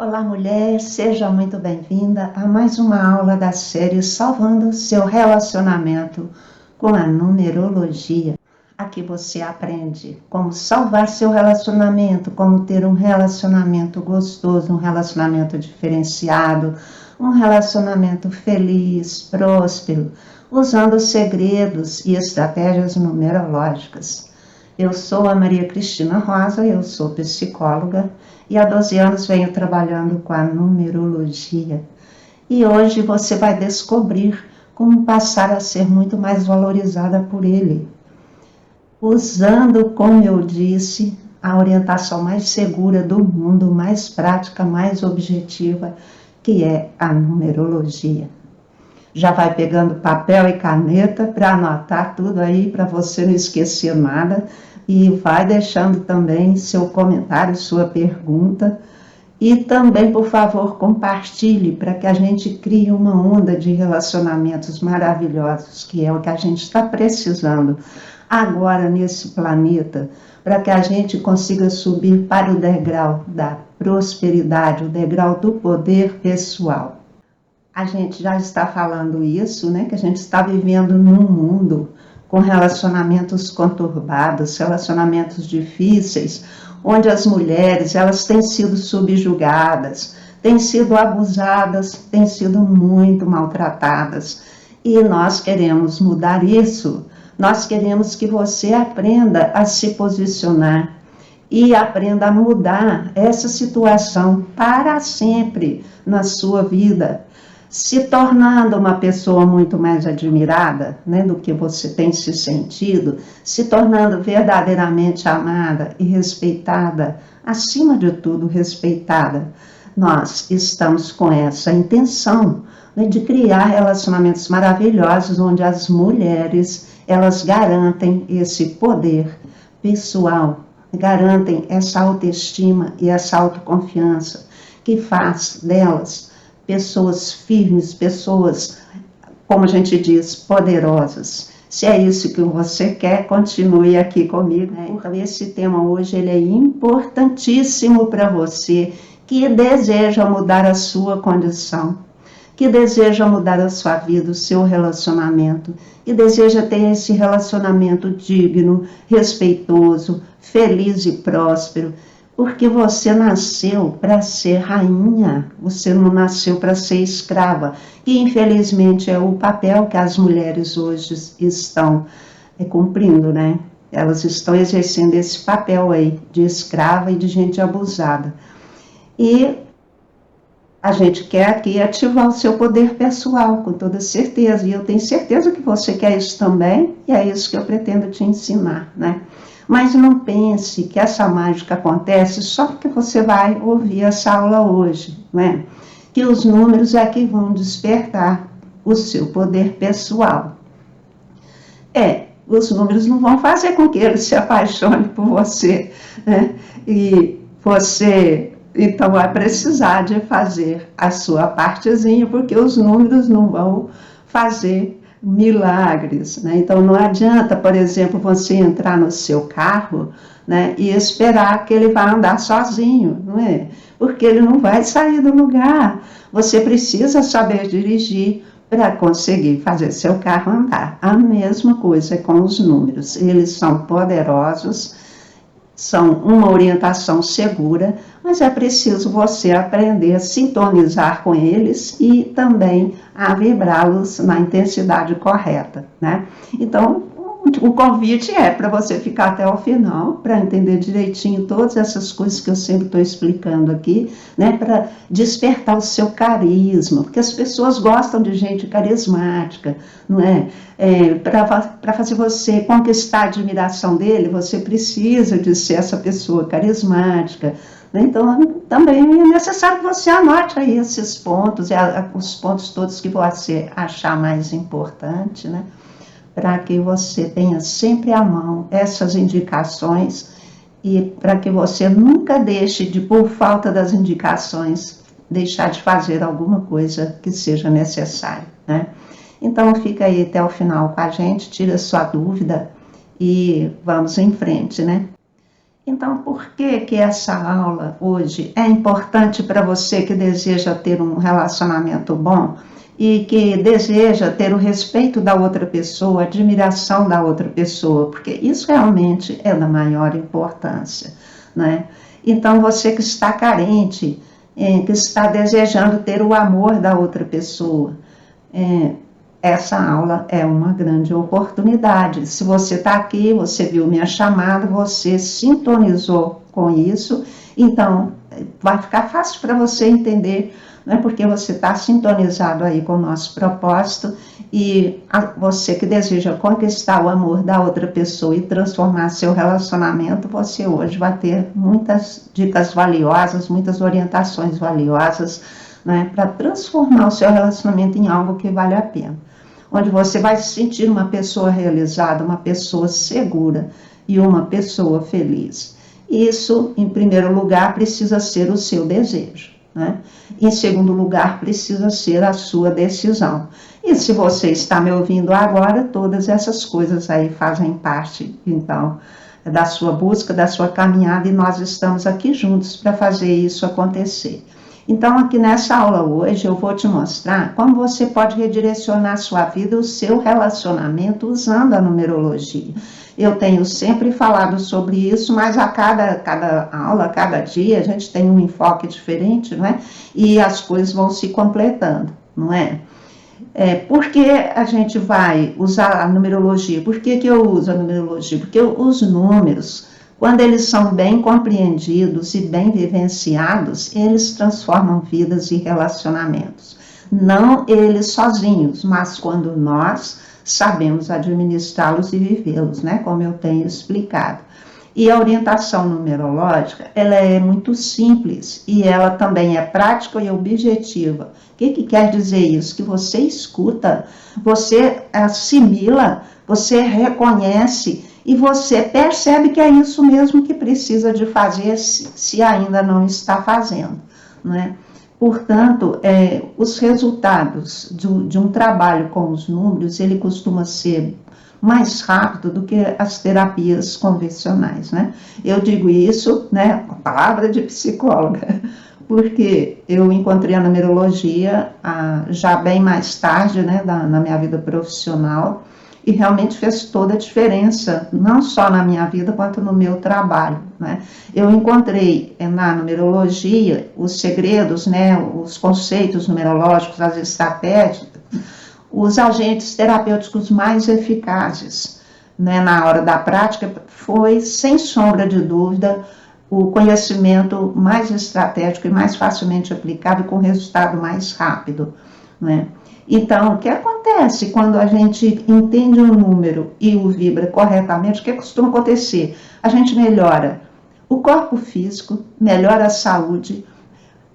Olá, mulher, seja muito bem-vinda a mais uma aula da série Salvando Seu Relacionamento com a Numerologia. Aqui você aprende como salvar seu relacionamento, como ter um relacionamento gostoso, um relacionamento diferenciado, um relacionamento feliz, próspero, usando segredos e estratégias numerológicas. Eu sou a Maria Cristina Rosa, eu sou psicóloga e há 12 anos venho trabalhando com a numerologia. E hoje você vai descobrir como passar a ser muito mais valorizada por ele, usando, como eu disse, a orientação mais segura do mundo, mais prática, mais objetiva, que é a numerologia. Já vai pegando papel e caneta para anotar tudo aí, para você não esquecer nada. E vai deixando também seu comentário, sua pergunta. E também, por favor, compartilhe para que a gente crie uma onda de relacionamentos maravilhosos, que é o que a gente está precisando agora nesse planeta, para que a gente consiga subir para o degrau da prosperidade, o degrau do poder pessoal. A gente já está falando isso, né? Que a gente está vivendo num mundo com relacionamentos conturbados, relacionamentos difíceis, onde as mulheres elas têm sido subjugadas, têm sido abusadas, têm sido muito maltratadas. E nós queremos mudar isso. Nós queremos que você aprenda a se posicionar e aprenda a mudar essa situação para sempre na sua vida, se tornando uma pessoa muito mais admirada, né, do que você tem se sentido, se tornando verdadeiramente amada e respeitada, acima de tudo respeitada. Nós estamos com essa intenção, né, de criar relacionamentos maravilhosos onde as mulheres elas garantem esse poder pessoal, garantem essa autoestima e essa autoconfiança que faz delas pessoas firmes, pessoas, como a gente diz, poderosas. Se é isso que você quer, continue aqui comigo. Então, esse tema hoje ele é importantíssimo para você que deseja mudar a sua condição, que deseja mudar a sua vida, o seu relacionamento, que deseja ter esse relacionamento digno, respeitoso, feliz e próspero, porque você nasceu para ser rainha, você não nasceu para ser escrava, e infelizmente é o papel que as mulheres hoje estão cumprindo, né? Elas estão exercendo esse papel aí de escrava e de gente abusada. E a gente quer aqui ativar o seu poder pessoal, com toda certeza, e eu tenho certeza que você quer isso também, e é isso que eu pretendo te ensinar, né? Mas não pense que essa mágica acontece só porque você vai ouvir essa aula hoje, né? Que os números é que vão despertar o seu poder pessoal. Os números não vão fazer com que ele se apaixone por você, né? E você, então, vai precisar de fazer a sua partezinha, porque os números não vão fazer milagres, né? Então não adianta, por exemplo, você entrar no seu carro, né, e esperar que ele vá andar sozinho, não é? Porque ele não vai sair do lugar. Você precisa saber dirigir para conseguir fazer seu carro andar. A mesma coisa com os números. Eles são poderosos, são uma orientação segura, mas é preciso você aprender a sintonizar com eles e também a vibrá-los na intensidade correta, né? Então, o convite é para você ficar até o final, para entender direitinho todas essas coisas que eu sempre estou explicando aqui, né? Para despertar o seu carisma, porque as pessoas gostam de gente carismática, não é? Para fazer você conquistar a admiração dele, você precisa de ser essa pessoa carismática. Então, também é necessário que você anote aí esses pontos, os pontos todos que você achar mais importante, né? Para que você tenha sempre à mão essas indicações e para que você nunca deixe de, por falta das indicações, deixar de fazer alguma coisa que seja necessária, né? Então, fica aí até o final com a gente, tira sua dúvida e vamos em frente, né? Então, por que que essa aula hoje é importante para você que deseja ter um relacionamento bom e que deseja ter o respeito da outra pessoa, a admiração da outra pessoa? Porque isso realmente é da maior importância, né? Então, você que está carente, que está desejando ter o amor da outra pessoa, essa aula é uma grande oportunidade. Se você está aqui, você viu minha chamada, você sintonizou com isso, então vai ficar fácil para você entender, né, porque você está sintonizado aí com o nosso propósito e você que deseja conquistar o amor da outra pessoa e transformar seu relacionamento, você hoje vai ter muitas dicas valiosas, muitas orientações valiosas, né, para transformar o seu relacionamento em algo que vale a pena, onde você vai se sentir uma pessoa realizada, uma pessoa segura e uma pessoa feliz. Isso, em primeiro lugar, precisa ser o seu desejo, né? Em segundo lugar, precisa ser a sua decisão. E se você está me ouvindo agora, todas essas coisas aí fazem parte, então, da sua busca, da sua caminhada, e nós estamos aqui juntos para fazer isso acontecer. Então, aqui nessa aula hoje, eu vou te mostrar como você pode redirecionar a sua vida, o seu relacionamento, usando a numerologia. Eu tenho sempre falado sobre isso, mas a cada aula, cada dia, a gente tem um enfoque diferente, não é? E as coisas vão se completando, não é? Por que a gente vai usar a numerologia? Por que eu uso a numerologia? Porque os números, quando eles são bem compreendidos e bem vivenciados, eles transformam vidas e relacionamentos. Não eles sozinhos, mas quando nós sabemos administrá-los e vivê-los, né? Como eu tenho explicado. E a orientação numerológica, ela é muito simples e ela também é prática e objetiva. O que quer dizer isso? Que você escuta, você assimila, você reconhece e você percebe que é isso mesmo que precisa de fazer, se ainda não está fazendo, né? Portanto, os resultados de um trabalho com os números, ele costuma ser mais rápido do que as terapias convencionais, né? Eu digo isso, né, com palavra de psicóloga, porque eu encontrei a numerologia já bem mais tarde, né, na minha vida profissional, e realmente fez toda a diferença, não só na minha vida, quanto no meu trabalho, né? Eu encontrei na numerologia os segredos, né, os conceitos numerológicos, as estratégias, os agentes terapêuticos mais eficazes, né, na hora da prática, foi, sem sombra de dúvida, o conhecimento mais estratégico e mais facilmente aplicável, com resultado mais rápido, né? Então, o que acontece quando a gente entende um número e o vibra corretamente? O que costuma acontecer? A gente melhora o corpo físico, melhora a saúde.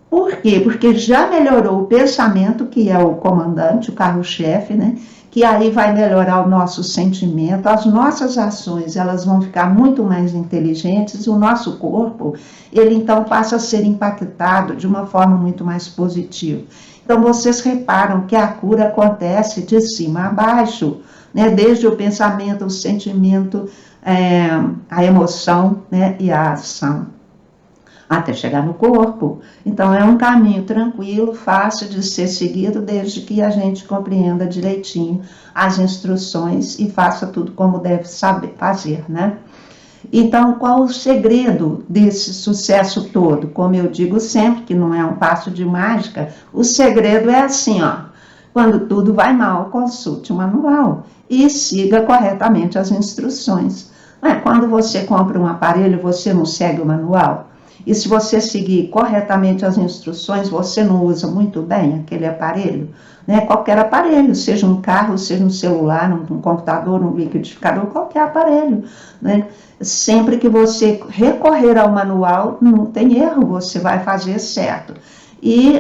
Por quê? Porque já melhorou o pensamento, que é o comandante, o carro-chefe, né? Que aí vai melhorar o nosso sentimento, as nossas ações, elas vão ficar muito mais inteligentes, e o nosso corpo, ele então passa a ser impactado de uma forma muito mais positiva. Então, vocês reparam que a cura acontece de cima a baixo, né? Desde o pensamento, o sentimento, a emoção, né? E a ação, até chegar no corpo. Então, é um caminho tranquilo, fácil de ser seguido, desde que a gente compreenda direitinho as instruções e faça tudo como deve saber fazer, né? Então, qual o segredo desse sucesso todo? Como eu digo sempre, que não é um passo de mágica, o segredo é assim, ó: quando tudo vai mal, consulte o manual e siga corretamente as instruções. Quando você compra um aparelho, você não segue o manual? E se você seguir corretamente as instruções, você não usa muito bem aquele aparelho, né? Qualquer aparelho, seja um carro, seja um celular, um computador, um liquidificador, qualquer aparelho, né? Sempre que você recorrer ao manual, não tem erro, você vai fazer certo. E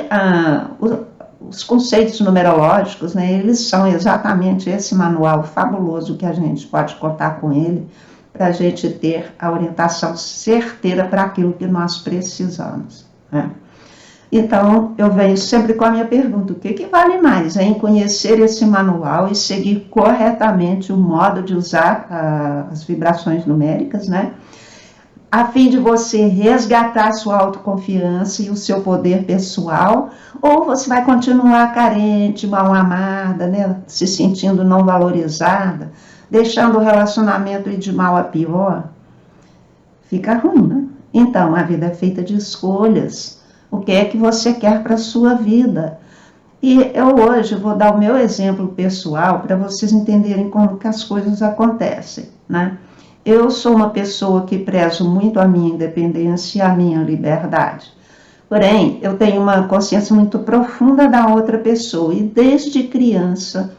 os conceitos numerológicos, né, eles são exatamente esse manual fabuloso que a gente pode contar com ele, para a gente ter a orientação certeira para aquilo que nós precisamos, né? Então, eu venho sempre com a minha pergunta: o que vale mais, em conhecer esse manual e seguir corretamente o modo de usar as vibrações numéricas, né? a fim de você resgatar sua autoconfiança e o seu poder pessoal, ou você vai continuar carente, mal amada, né? Se sentindo não valorizada, deixando o relacionamento ir de mal a pior? Fica ruim, né? Então, a vida é feita de escolhas. O que é que você quer para a sua vida? E eu hoje vou dar o meu exemplo pessoal para vocês entenderem como que as coisas acontecem, né? Eu sou uma pessoa que prezo muito a minha independência e a minha liberdade. Porém, eu tenho uma consciência muito profunda da outra pessoa. E desde criança,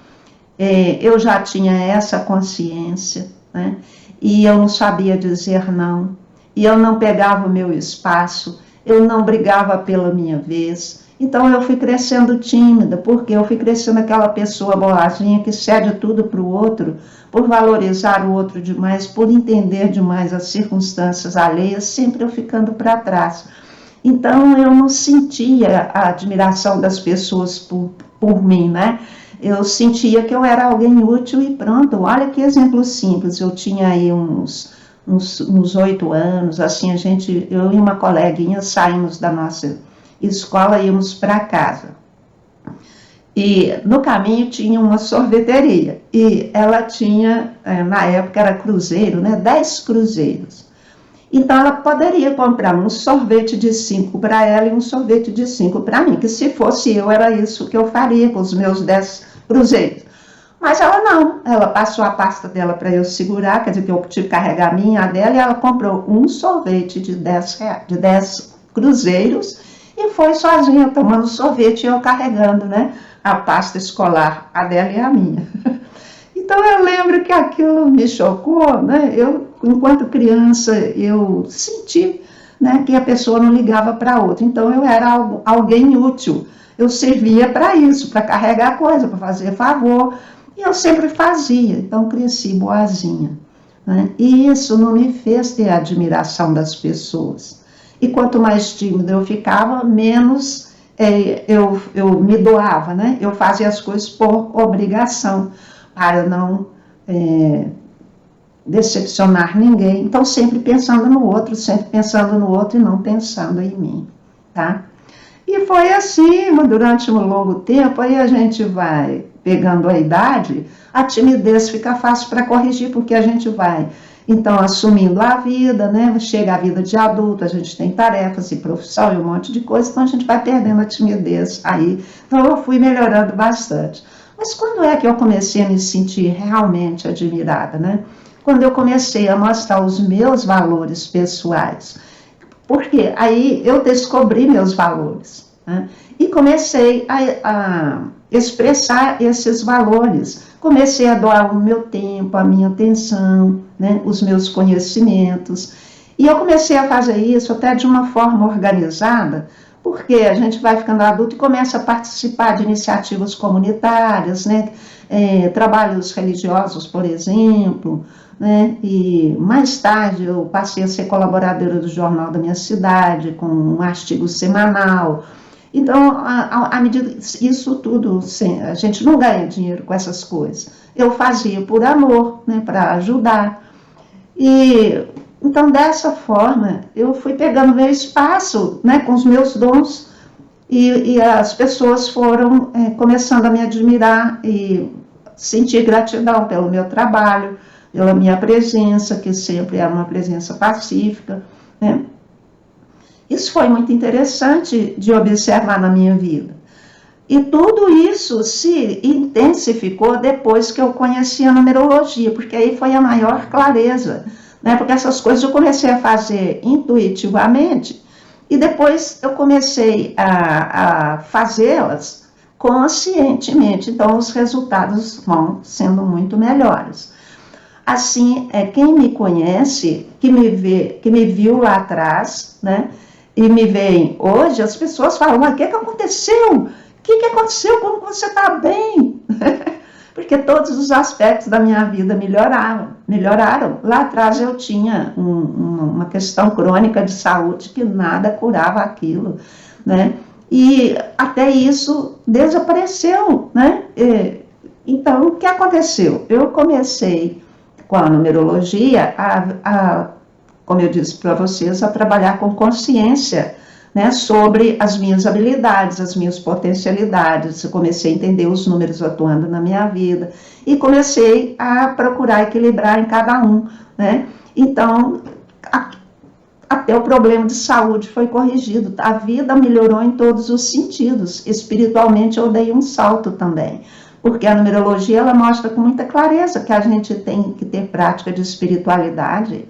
eu já tinha essa consciência, né? E eu não sabia dizer não. E eu não pegava o meu espaço. Eu não brigava pela minha vez. Então, eu fui crescendo tímida, porque eu fui crescendo aquela pessoa boazinha que cede tudo para o outro, por valorizar o outro demais, por entender demais as circunstâncias alheias, sempre eu ficando para trás. Então, eu não sentia a admiração das pessoas por mim, né? Eu sentia que eu era alguém útil e pronto. Olha que exemplo simples, eu tinha aí uns 8 anos, assim, eu e uma coleguinha saímos da nossa escola, íamos para casa. E no caminho tinha uma sorveteria. E ela tinha, na época era cruzeiro, né? 10 cruzeiros. Então ela poderia comprar um sorvete de 5 para ela e um sorvete de 5 para mim. Que se fosse eu, era isso que eu faria com os meus 10 cruzeiros. Mas ela não. Ela passou a pasta dela para eu segurar, quer dizer que eu tive que carregar a minha, a dela, e ela comprou um sorvete de 10 cruzeiros e foi sozinha tomando sorvete e eu carregando, né, a pasta escolar, a dela e a minha. Então eu lembro que aquilo me chocou, né? Eu, enquanto criança, eu senti, né, que a pessoa não ligava para outra. Então eu era alguém útil. Eu servia para isso, para carregar coisa, para fazer favor. E eu sempre fazia. Então cresci boazinha, né? E isso não me fez ter a admiração das pessoas. E quanto mais tímida eu ficava, menos eu me doava, né? Eu fazia as coisas por obrigação, para não decepcionar ninguém. Então, sempre pensando no outro e não pensando em mim, tá? E foi assim, durante um longo tempo, aí a gente vai pegando a idade, a timidez fica fácil para corrigir, porque a gente vai, então, assumindo a vida, né? Chega a vida de adulto, a gente tem tarefas e profissão e um monte de coisa, então a gente vai perdendo a timidez aí. Então, eu fui melhorando bastante. Mas quando é que eu comecei a me sentir realmente admirada, né? Quando eu comecei a mostrar os meus valores pessoais. Porque aí eu descobri meus valores, né? E comecei a expressar esses valores. Comecei a doar o meu tempo, a minha atenção, né? Os meus conhecimentos. E eu comecei a fazer isso até de uma forma organizada, porque a gente vai ficando adulto e começa a participar de iniciativas comunitárias, né? Trabalhos religiosos, por exemplo, né? E mais tarde eu passei a ser colaboradora do jornal da minha cidade, com um artigo semanal. Então, à medida isso tudo, a gente não ganha dinheiro com essas coisas. Eu fazia por amor, né? Para ajudar. E então, dessa forma, eu fui pegando meu espaço, né, com os meus dons, e as pessoas foram começando a me admirar e sentir gratidão pelo meu trabalho, pela minha presença, que sempre era uma presença pacífica, né? Isso foi muito interessante de observar na minha vida. E tudo isso se intensificou depois que eu conheci a numerologia, porque aí foi a maior clareza, né? Porque essas coisas eu comecei a fazer intuitivamente e depois eu comecei a fazê-las conscientemente. Então, os resultados vão sendo muito melhores. Assim, quem me conhece, que me viu lá atrás, né? E me veem hoje, as pessoas falam, mas o que aconteceu? O que aconteceu? Como você está bem? Porque todos os aspectos da minha vida melhoraram. Lá atrás eu tinha uma questão crônica de saúde que nada curava aquilo, né? E até isso desapareceu, né? Então, o que aconteceu? Eu comecei com a numerologia a como eu disse para vocês, a trabalhar com consciência, né, sobre as minhas habilidades, as minhas potencialidades. Eu comecei a entender os números atuando na minha vida e comecei a procurar equilibrar em cada um, né? Então, até o problema de saúde foi corrigido. A vida melhorou em todos os sentidos. Espiritualmente, eu dei um salto também, porque a numerologia ela mostra com muita clareza que a gente tem que ter prática de espiritualidade.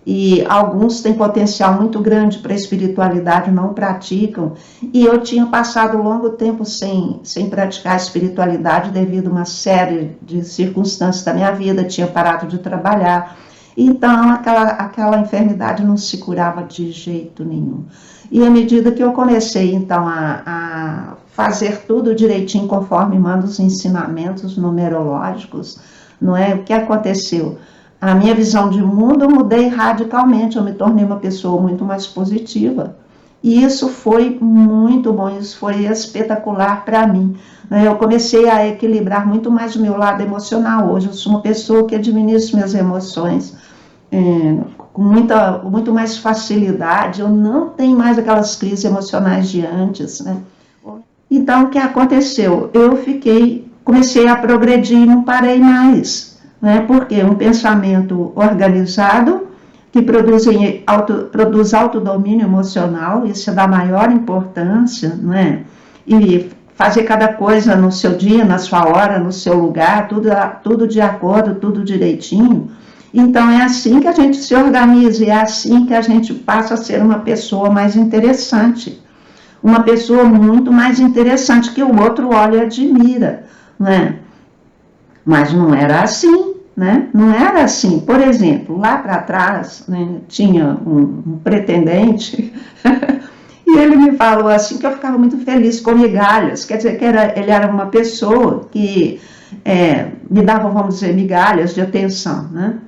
E alguns têm potencial muito grande para a espiritualidade, não praticam. E eu tinha passado um longo tempo sem praticar a espiritualidade devido a uma série de circunstâncias da minha vida, tinha parado de trabalhar. Então, aquela enfermidade não se curava de jeito nenhum. E à medida que eu comecei, então, a fazer tudo direitinho, conforme mandam os ensinamentos numerológicos, não é? O que aconteceu? A minha visão de mundo eu mudei radicalmente, eu me tornei uma pessoa muito mais positiva. E isso foi muito bom, isso foi espetacular para mim. Eu comecei a equilibrar muito mais o meu lado emocional. Hoje eu sou uma pessoa que administra minhas emoções com muito mais facilidade. Eu não tenho mais aquelas crises emocionais de antes, né? Então, o que aconteceu? Eu comecei a progredir e não parei mais. Né? Porque um pensamento organizado que produz autodomínio emocional, isso é da maior importância, né? E fazer cada coisa no seu dia, na sua hora, no seu lugar, tudo de acordo, tudo direitinho. Então é assim que a gente se organiza, e é assim que a gente passa a ser uma pessoa mais interessante, uma pessoa muito mais interessante, que o outro olha e admira, né? Mas não era assim, né? Não era assim. Por exemplo, lá para trás, né, tinha um pretendente e ele me falou assim que eu ficava muito feliz com migalhas. Quer dizer, que ele era uma pessoa que me dava, vamos dizer, migalhas de atenção, né?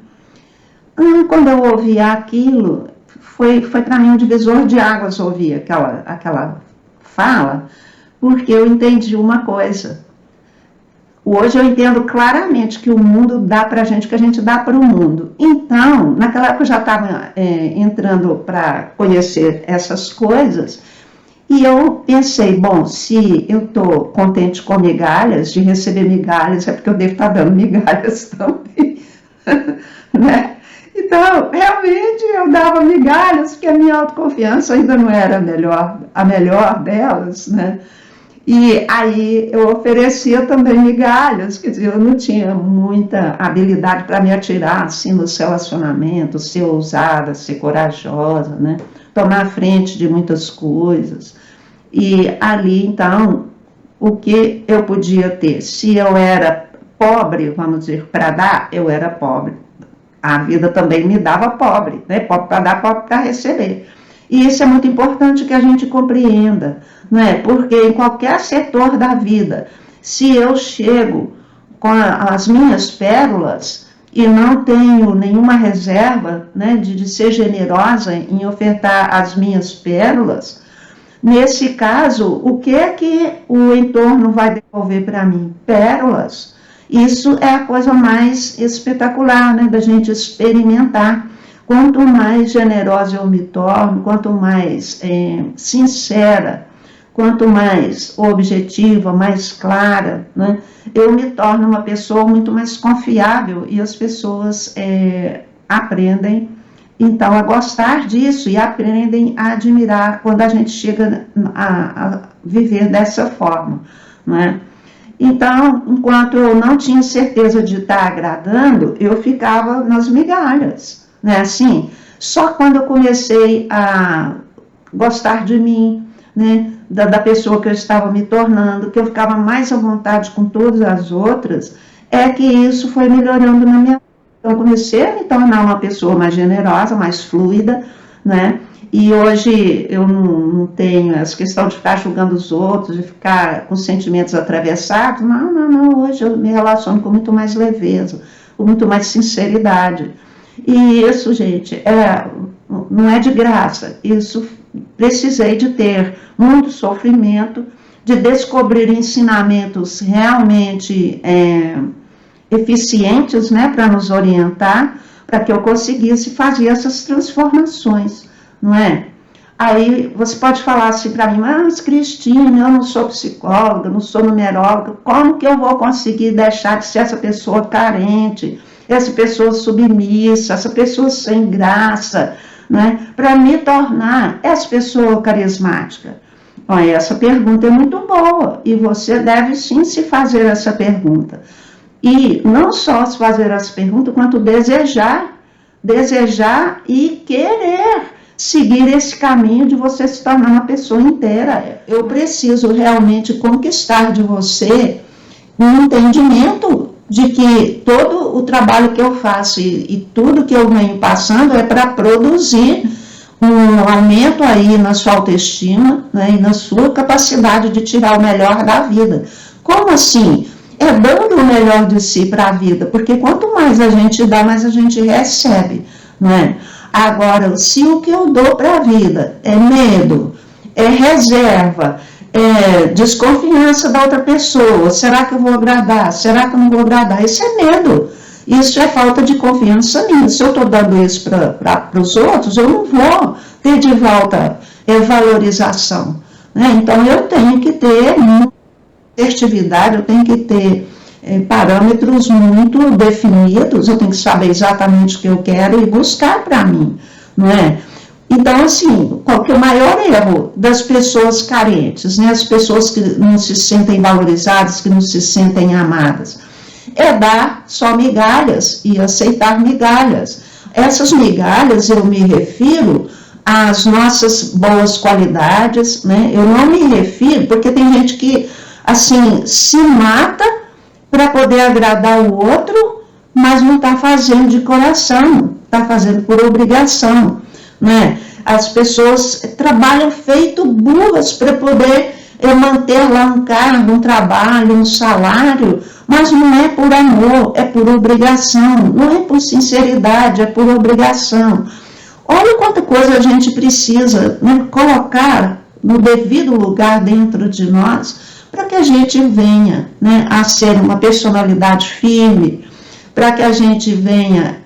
Quando eu ouvi aquilo, foi para mim um divisor de águas ouvir aquela fala, porque eu entendi uma coisa. Hoje eu entendo claramente que o mundo dá para a gente o que a gente dá para o mundo. Então, naquela época eu já estava entrando para conhecer essas coisas, e eu pensei, bom, se eu estou contente com migalhas, de receber migalhas, é porque eu devo estar dando migalhas também, né? Então, realmente eu dava migalhas, porque a minha autoconfiança ainda não era a melhor delas, né? E aí eu oferecia também migalhas, quer dizer, eu não tinha muita habilidade para me atirar assim nos relacionamentos, ser ousada, ser corajosa, né? Tomar frente de muitas coisas. E ali, então, o que eu podia ter? Se eu era pobre, vamos dizer, para dar, eu era pobre. A vida também me dava pobre, né? Pobre para dar, pobre para receber. E isso é muito importante que a gente compreenda, né? Porque em qualquer setor da vida, se eu chego com as minhas pérolas e não tenho nenhuma reserva, né, de ser generosa em ofertar as minhas pérolas, nesse caso, o que é que o entorno vai devolver para mim? Pérolas. Isso é a coisa mais espetacular, né, da gente experimentar. Quanto mais generosa eu me torno, quanto mais sincera, quanto mais objetiva, mais clara, né, eu me torno uma pessoa muito mais confiável, e as pessoas aprendem, então, a gostar disso e aprendem a admirar quando a gente chega a viver dessa forma, né? Então, enquanto eu não tinha certeza de estar agradando, eu ficava nas migalhas, né? Assim, só quando eu comecei a gostar de mim, né, da pessoa que eu estava me tornando, que eu ficava mais à vontade com todas as outras, é que isso foi melhorando na minha vida. Então, comecei a me tornar uma pessoa mais generosa, mais fluida, né? E hoje eu não tenho essa questão de ficar julgando os outros, de ficar com sentimentos atravessados. Não. Hoje eu me relaciono com muito mais leveza, com muito mais sinceridade. E isso, gente, não é de graça. Isso precisei de ter muito sofrimento, de descobrir ensinamentos realmente eficientes, né, para nos orientar, para que eu conseguisse fazer essas transformações, não é? Aí você pode falar assim para mim, mas Cristina, eu não sou psicóloga, não sou numeróloga, como que eu vou conseguir deixar de ser essa pessoa carente, essa pessoa submissa, essa pessoa sem graça, né, para me tornar essa pessoa carismática? Olha, essa pergunta é muito boa e você deve sim se fazer essa pergunta. E não só se fazer essa pergunta, quanto desejar e querer seguir esse caminho de você se tornar uma pessoa inteira. Eu preciso realmente conquistar de você um entendimento de que todo o trabalho que eu faço e tudo que eu venho passando é para produzir um aumento aí na sua autoestima, né, e na sua capacidade de tirar o melhor da vida. Como assim? É dando o melhor de si para a vida, porque quanto mais a gente dá, mais a gente recebe, né? Agora, se o que eu dou para a vida é medo, é reserva, é desconfiança da outra pessoa, será que eu vou agradar? Será que eu não vou agradar? Isso é medo, isso é falta de confiança minha. Se eu estou dando isso para os outros, eu não vou ter de volta valorização, né? Então, eu tenho que ter assertividade, eu tenho que ter parâmetros muito definidos, eu tenho que saber exatamente o que eu quero e buscar para mim, não é? Então, assim, qual que é o maior erro das pessoas carentes, né? As pessoas que não se sentem valorizadas, que não se sentem amadas, é dar só migalhas e aceitar migalhas. Essas migalhas eu me refiro às nossas boas qualidades, né? Eu não me refiro, porque tem gente que, assim, se mata para poder agradar o outro, mas não está fazendo de coração, está fazendo por obrigação, né? As pessoas trabalham feito burras para poder manter lá um cargo, um trabalho, um salário, mas não é por amor, é por obrigação, não é por sinceridade, é por obrigação. Olha quanta coisa a gente precisa, né, colocar no devido lugar dentro de nós, para que a gente venha, né, a ser uma personalidade firme, para que a gente venha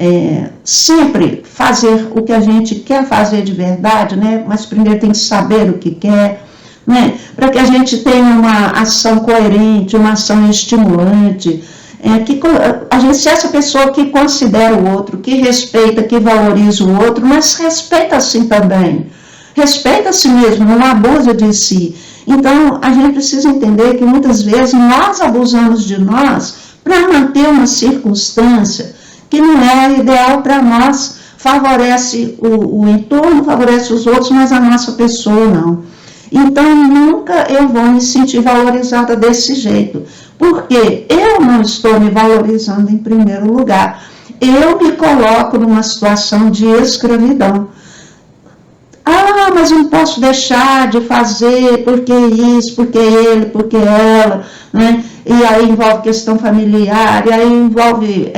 sempre fazer o que a gente quer fazer de verdade, né, mas primeiro tem que saber o que quer, né, para que a gente tenha uma ação coerente, uma ação estimulante, que a gente seja essa pessoa que considera o outro, que respeita, que valoriza o outro, mas respeita assim também, respeita a si mesmo, não abusa de si. Então, a gente precisa entender que muitas vezes nós abusamos de nós para manter uma circunstância que não é ideal para nós, favorece o entorno, favorece os outros, mas a nossa pessoa não. Então, nunca eu vou me sentir valorizada desse jeito, porque eu não estou me valorizando em primeiro lugar. Eu me coloco numa situação de escravidão. Ah, mas eu não posso deixar de fazer, porque isso, porque ele, porque ela, né? E aí envolve questão familiar, e aí envolve,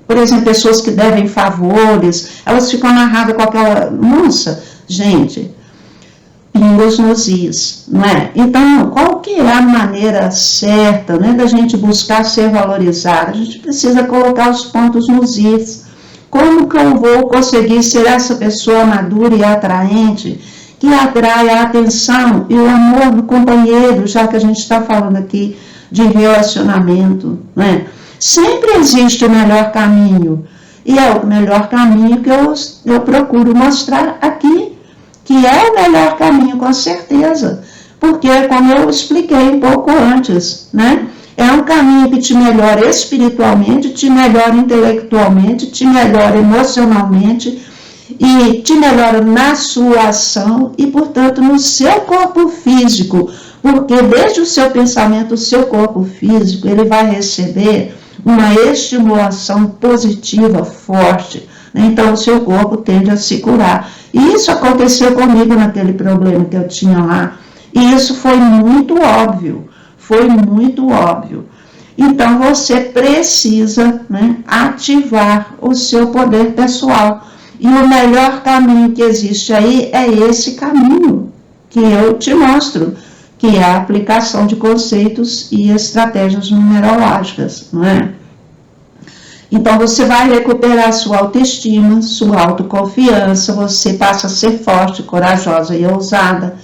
por exemplo, pessoas que devem favores, elas ficam amarradas com aquela, nossa, gente, pingos nos is, não é? Então, qual que é a maneira certa, né, da gente buscar ser valorizada? A gente precisa colocar os pontos nos is. Como que eu vou conseguir ser essa pessoa madura e atraente, que atrai a atenção e o amor do companheiro, já que a gente está falando aqui de relacionamento, né? Sempre existe o melhor caminho, e é o melhor caminho que eu procuro mostrar aqui, que é o melhor caminho, com certeza, porque, como eu expliquei um pouco antes, né? É um caminho que te melhora espiritualmente, te melhora intelectualmente, te melhora emocionalmente e te melhora na sua ação e, portanto, no seu corpo físico, porque desde o seu pensamento, o seu corpo físico, ele vai receber uma estimulação positiva forte, né? Então o seu corpo tende a se curar. E isso aconteceu comigo naquele problema que eu tinha lá, e isso foi muito óbvio. Foi muito óbvio. Então, você precisa, né, ativar o seu poder pessoal. E o melhor caminho que existe aí é esse caminho que eu te mostro, que é a aplicação de conceitos e estratégias numerológicas, não é? Então você vai recuperar sua autoestima, sua autoconfiança, você passa a ser forte, corajosa e ousada,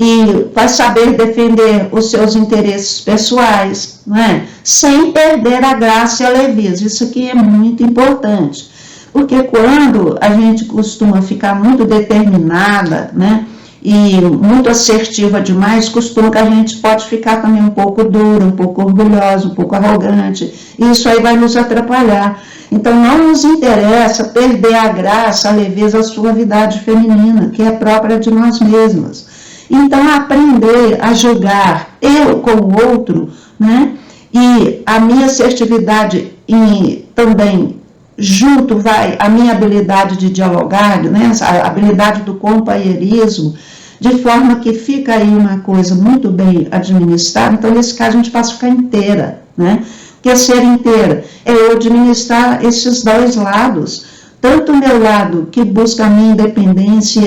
e vai saber defender os seus interesses pessoais, não é? Sem perder a graça e a leveza. Isso aqui é muito importante, porque quando a gente costuma ficar muito determinada, né, e muito assertiva demais, costuma que a gente pode ficar também um pouco dura, um pouco orgulhosa, um pouco arrogante, e isso aí vai nos atrapalhar. Então não nos interessa perder a graça, a leveza, a suavidade feminina, que é própria de nós mesmas. Então aprender a julgar eu com o outro, né, e a minha assertividade e também junto vai a minha habilidade de dialogar, né, a habilidade do companheirismo, de forma que fica aí uma coisa muito bem administrada. Então, nesse caso, a gente passa a ficar inteira, né? Porque ser inteira é eu administrar esses dois lados, tanto o meu lado que busca a minha independência,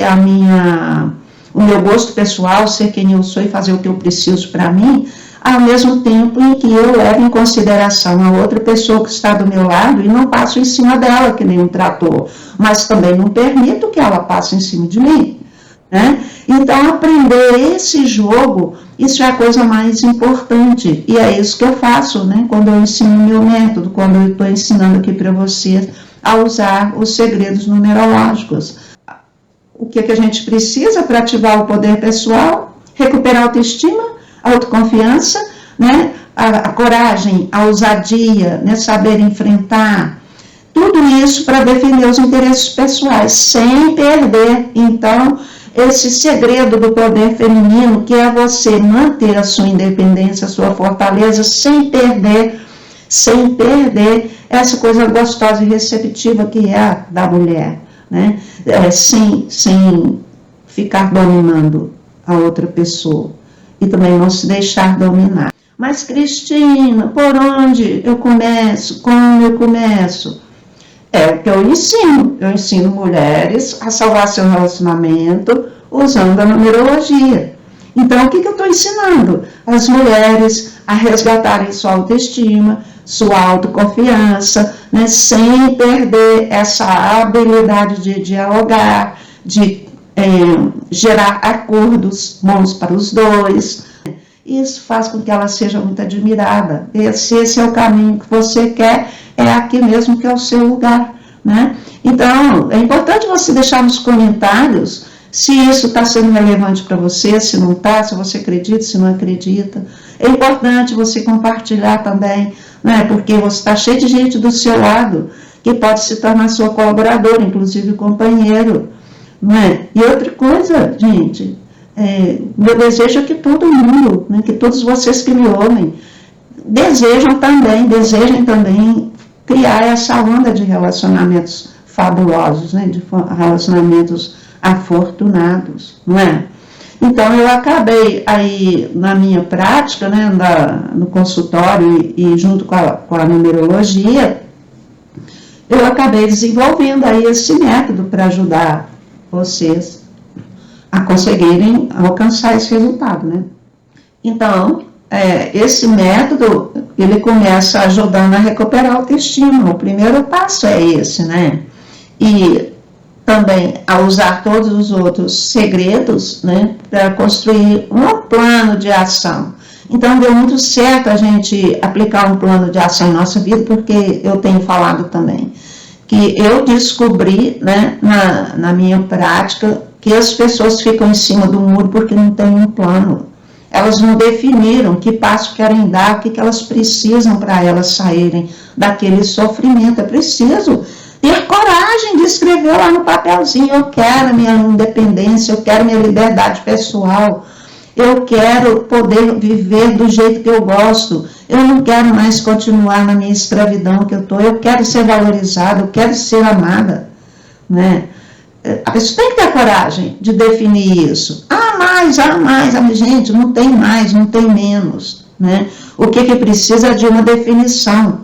o meu gosto pessoal, ser quem eu sou e fazer o que eu preciso para mim, ao mesmo tempo em que eu levo em consideração a outra pessoa que está do meu lado e não passo em cima dela que nem um trator, mas também não permito que ela passe em cima de mim, né? Então, aprender esse jogo, isso é a coisa mais importante, e é isso que eu faço, né? Quando eu ensino o meu método, quando eu estou ensinando aqui para vocês a usar os segredos numerológicos. O que a gente precisa para ativar o poder pessoal? Recuperar a autoestima, a autoconfiança, né? A coragem, a ousadia, né? Saber enfrentar, tudo isso para defender os interesses pessoais, sem perder, então, esse segredo do poder feminino, que é você manter a sua independência, a sua fortaleza, sem perder essa coisa gostosa e receptiva que é a da mulher, né? Sem ficar dominando a outra pessoa e também não se deixar dominar. Mas, Cristina, por onde eu começo? Como eu começo? É o que eu ensino mulheres a salvar seu relacionamento usando a numerologia. Então, o que eu estou ensinando? As mulheres a resgatarem sua autoestima, sua autoconfiança, né, sem perder essa habilidade de dialogar, de gerar acordos bons para os dois. Isso faz com que ela seja muito admirada. Esse é o caminho que você quer, é aqui mesmo que é o seu lugar, né? Então, é importante você deixar nos comentários se isso está sendo relevante para você, se não está, se você acredita, se não acredita. É importante você compartilhar também, né? Porque você está cheio de gente do seu lado que pode se tornar sua colaboradora, inclusive companheiro, né? E outra coisa, gente, meu desejo é que todo mundo, né, que todos vocês que me ouvem, desejem também criar essa onda de relacionamentos fabulosos, né, de relacionamentos afortunados, não é? Então, eu acabei aí, na minha prática, né, no consultório e junto com a numerologia, eu acabei desenvolvendo aí esse método para ajudar vocês a conseguirem alcançar esse resultado, né? Então, esse método, ele começa ajudando a recuperar a autoestima. O primeiro passo é esse, né? E também a usar todos os outros segredos, né, para construir um plano de ação. Então, deu muito certo a gente aplicar um plano de ação em nossa vida, porque eu tenho falado também que eu descobri, né, na minha prática, que as pessoas ficam em cima do muro porque não tem um plano. Elas não definiram que passo querem dar, o que elas precisam para elas saírem daquele sofrimento. É preciso ter coragem de escrever lá no papelzinho: eu quero a minha independência, eu quero minha liberdade pessoal, eu quero poder viver do jeito que eu gosto, eu não quero mais continuar na minha escravidão que eu estou, eu quero ser valorizada, eu quero ser amada, né? A pessoa tem que ter coragem de definir isso. Mais, gente, não tem mais, não tem menos, né? O que precisa é de uma definição.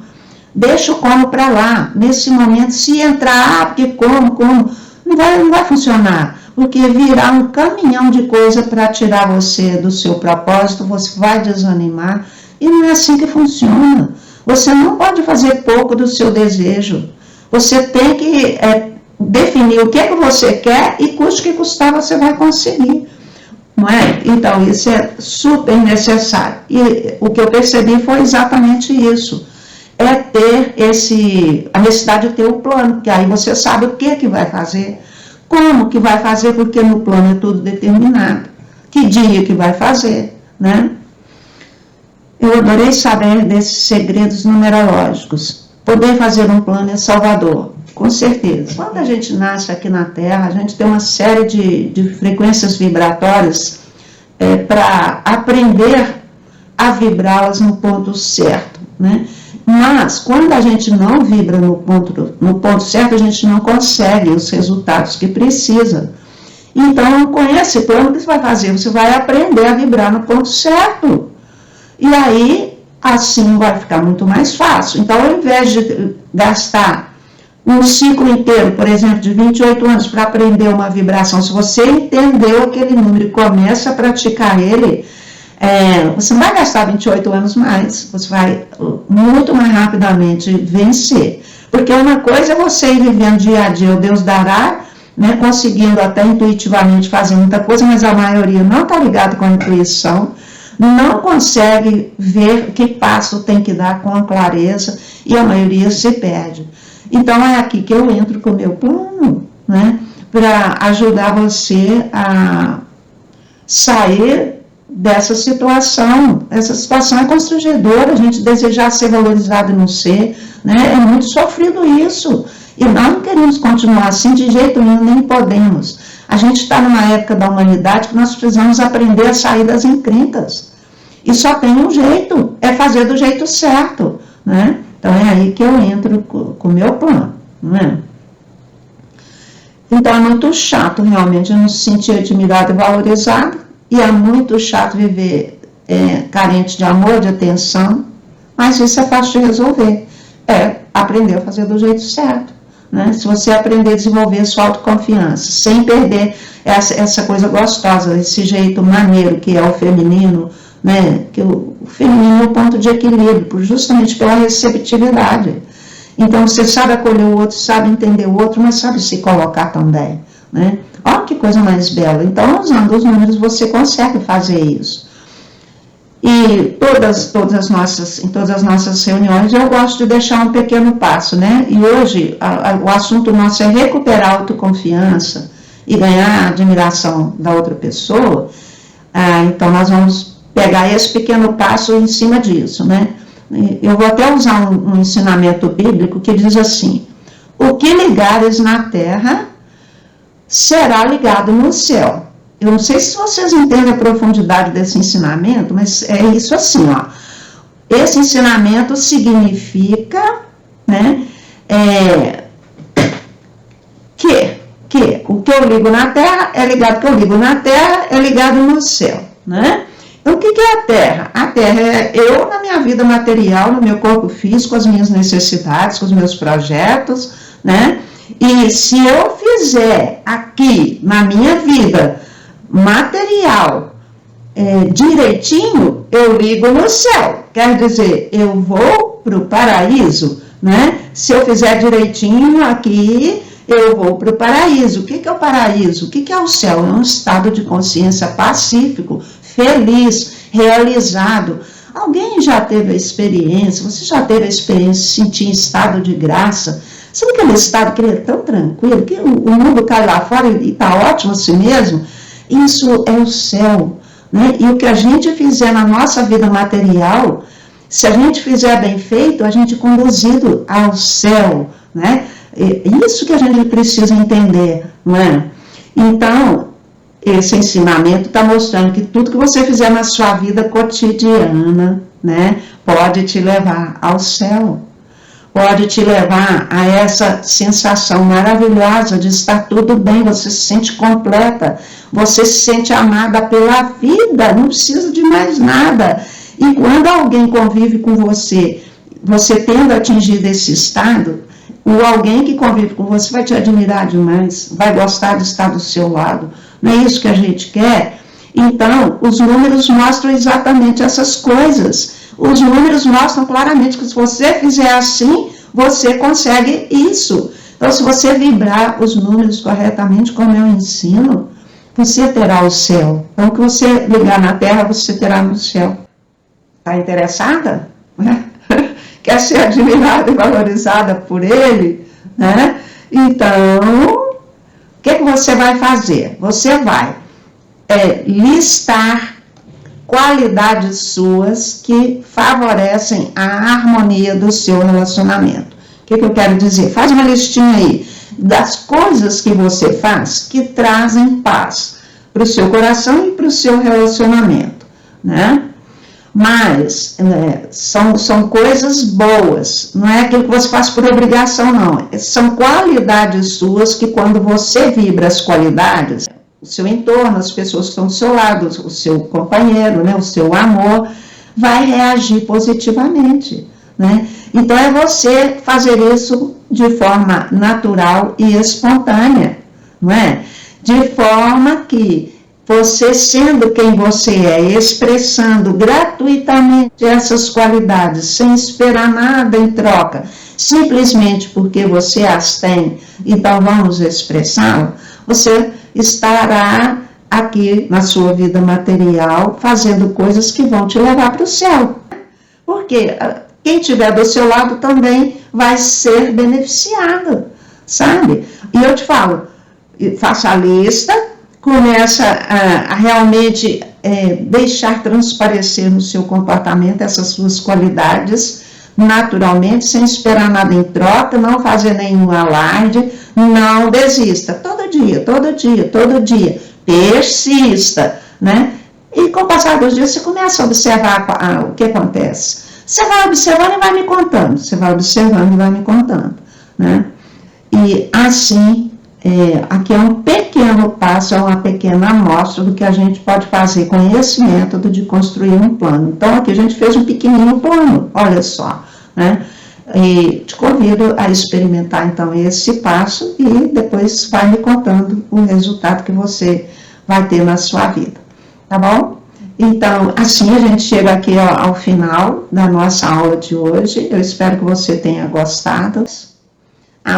Deixa o como para lá. Nesse momento, se entrar, porque como, não vai funcionar. Porque virar um caminhão de coisa para tirar você do seu propósito, você vai desanimar. E não é assim que funciona. Você não pode fazer pouco do seu desejo. Você tem que definir o que é que você quer e custe que custar você vai conseguir. Não é? Então, isso é super necessário. E o que eu percebi foi exatamente isso. É ter a necessidade de ter o plano, porque aí você sabe o que vai fazer, como que vai fazer, porque no plano é tudo determinado. Que dia que vai fazer, né? Eu adorei saber desses segredos numerológicos. Poder fazer um plano é salvador, com certeza. Quando a gente nasce aqui na Terra, a gente tem uma série de frequências vibratórias para aprender a vibrá-las no ponto certo, né? Mas, quando a gente não vibra no ponto certo, a gente não consegue os resultados que precisa. Então, com esse plano, o que você vai fazer? Você vai aprender a vibrar no ponto certo. E aí, assim vai ficar muito mais fácil. Então, ao invés de gastar um ciclo inteiro, por exemplo, de 28 anos para aprender uma vibração, se você entendeu aquele número e começa a praticar ele, você não vai gastar 28 anos mais, você vai muito mais rapidamente vencer. Porque uma coisa é você ir vivendo dia a dia, o Deus dará, né, conseguindo até intuitivamente fazer muita coisa, mas a maioria não está ligada com a intuição, não consegue ver que passo tem que dar com a clareza e a maioria se perde. Então é aqui que eu entro com o meu plano, né, para ajudar você a sair dessa situação. Essa situação é constrangedora, a gente desejar ser valorizado e não ser, né, é muito sofrido isso. E nós não queremos continuar assim de jeito nenhum, nem podemos. A gente está numa época da humanidade que nós precisamos aprender a sair das encrencas. E só tem um jeito, é fazer do jeito certo, né? Então é aí que eu entro com o meu plano, né? Então é muito chato realmente eu não se sentir admirado e valorizado, e é muito chato viver carente de amor, de atenção, mas isso é fácil de resolver, aprender a fazer do jeito certo, né? Se você aprender a desenvolver sua autoconfiança, sem perder essa coisa gostosa, esse jeito maneiro que é o feminino, né? Que o feminino é o ponto de equilíbrio, justamente pela receptividade. Então você sabe acolher o outro, sabe entender o outro, mas sabe se colocar também, né? Olha que coisa mais bela. Então, usando os números, você consegue fazer isso. E em todas as nossas reuniões, eu gosto de deixar um pequeno passo, né? E hoje, o assunto nosso é recuperar a autoconfiança e ganhar a admiração da outra pessoa. Então, nós vamos pegar esse pequeno passo em cima disso, né? Eu vou até usar um ensinamento bíblico que diz assim: o que ligares na terra será ligado no céu. Eu não sei se vocês entendem a profundidade desse ensinamento, mas é isso assim, ó. Esse ensinamento significa, né, que o que eu ligo na terra é ligado, o que eu ligo na terra é ligado no céu, né? Então, o que é a terra? A terra é eu na minha vida material, no meu corpo físico, com as minhas necessidades, com os meus projetos, né? E se eu fizer aqui na minha vida material direitinho, eu ligo no céu. Quer dizer, eu vou para o paraíso, né? Se eu fizer direitinho aqui, eu vou para o paraíso. O que é o paraíso? O que é o céu? É um estado de consciência pacífico, feliz, realizado. Alguém já teve a experiência, você já teve a experiência de sentir estado de graça? Sabe aquele estado que ele é tão tranquilo, que o mundo cai lá fora e está ótimo assim mesmo? Isso é o céu, né? E o que a gente fizer na nossa vida material, se a gente fizer bem feito, a gente é conduzido ao céu, né? Isso que a gente precisa entender, não é? Então, esse ensinamento está mostrando que tudo que você fizer na sua vida cotidiana, né, pode te levar ao céu. Pode te levar a essa sensação maravilhosa de estar tudo bem, você se sente completa, você se sente amada pela vida, não precisa de mais nada. E quando alguém convive com você, você tendo atingido esse estado, o alguém que convive com você vai te admirar demais, vai gostar de estar do seu lado. Não é isso que a gente quer? Então, os números mostram exatamente essas coisas. Os números mostram claramente que se você fizer assim, você consegue isso. Então, se você vibrar os números corretamente, como eu ensino, você terá o céu. Então, o que você ligar na terra, você terá no céu. Está interessada? Quer ser admirada e valorizada por ele? Né? Então, o que você vai fazer? Você vai listar qualidades suas que favorecem a harmonia do seu relacionamento. O que eu quero dizer? Faz uma listinha aí das coisas que você faz que trazem paz para o seu coração e para o seu relacionamento, né? Mas são coisas boas, não é aquilo que você faz por obrigação, não. São qualidades suas que, quando você vibra as qualidades, o seu entorno, as pessoas que estão do seu lado, o seu companheiro, né, o seu amor, vai reagir positivamente, né? Então, é você fazer isso de forma natural e espontânea, não é? De forma que você, sendo quem você é, expressando gratuitamente essas qualidades, sem esperar nada em troca, simplesmente porque você as tem, então vamos expressá-lo, você estará aqui na sua vida material fazendo coisas que vão te levar para o céu. Porque quem estiver do seu lado também vai ser beneficiado, sabe? E eu te falo, faça a lista, começa a realmente deixar transparecer no seu comportamento essas suas qualidades naturalmente, sem esperar nada em troca, não fazer nenhum alarde, não desista. Todo dia, persista, né? E com o passar dos dias, você começa a observar o que acontece. Você vai observando e vai me contando, né? E assim, aqui é um pequeno passo, é uma pequena amostra do que a gente pode fazer com esse método de construir um plano. Então, aqui a gente fez um pequenininho plano, olha só, né? E te convido a experimentar, então, esse passo e depois vai me contando o resultado que você vai ter na sua vida, tá bom? Então, assim a gente chega aqui ao final da nossa aula de hoje. Eu espero que você tenha gostado. Você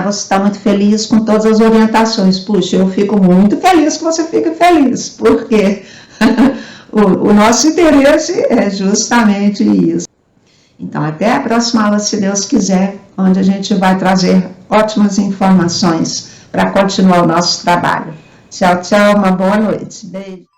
está muito feliz com todas as orientações. Puxa, eu fico muito feliz que você fique feliz, porque o nosso interesse é justamente isso. Então, até a próxima aula, se Deus quiser, onde a gente vai trazer ótimas informações para continuar o nosso trabalho. Tchau, tchau, uma boa noite. Beijo.